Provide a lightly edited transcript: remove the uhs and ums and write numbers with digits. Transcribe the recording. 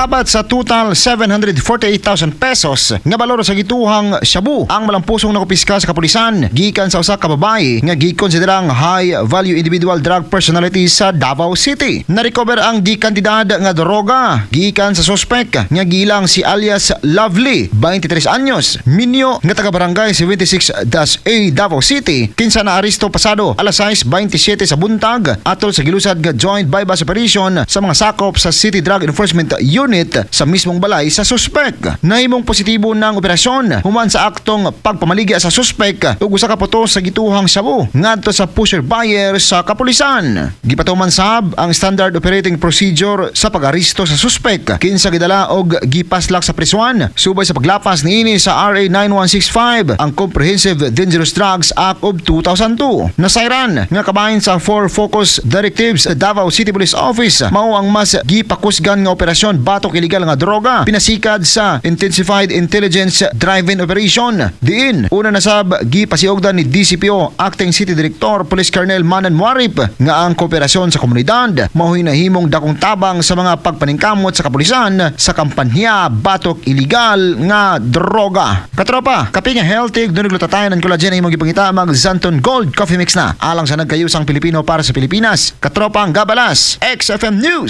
Nakaabot sa total 748,000 pesos nga balor sa gituhang shabu ang malampusong nakupiska sa kapulisan gikan sa usa ka babae nga gikonsiderang high value individual drug personality sa Davao City. Na-recover ang gikantidad nga droga gikan sa suspek nga gilang si alias Lovely, 23 anyos, minyo nga taga barangay 76-A Davao City, kinsa na aresto pasado alas 6:27 sa buntag atol sa gilusad nga joint bypass operation sa mga sakop sa City Drug Enforcement Unit sa mismong balay sa suspek. Nahimong positibo ng operasyon human sa aktong pagpamaligya sa suspek ug usa ka poto sa gituhang shabu ngadto sa pusher buyer sa kapulisan. Gipatuman sab ang standard operating procedure sa pag-aresto sa suspek kinsa gidala og gipaslak sa prisuan subay sa paglapas niini sa RA 9165 ang Comprehensive Dangerous Drugs Act of 2002. Nasayran nga kabahin sa 4 focus directives sa Davao City Police Office mao ang mas gipakusgan nga operasyon batok illegal nga droga pinasikad sa Intensified Intelligence Drive-in Operation. Diin una na sab gipasiugdan ni DCPO Acting City Director Police Colonel Manan Muarip nga ang kooperasyon sa komunidad mao'y nahimong dakong tabang sa mga pagpaningkamot sa kapulisan sa kampanya batok illegal nga droga. Katropa, kapi nga healthy duniglutatay ng collagen ay imong gipangita mag Zanton Gold Coffee Mix na alang sa nagkayusang Pilipino para sa Pilipinas. Katropa ang gabalas XFM News.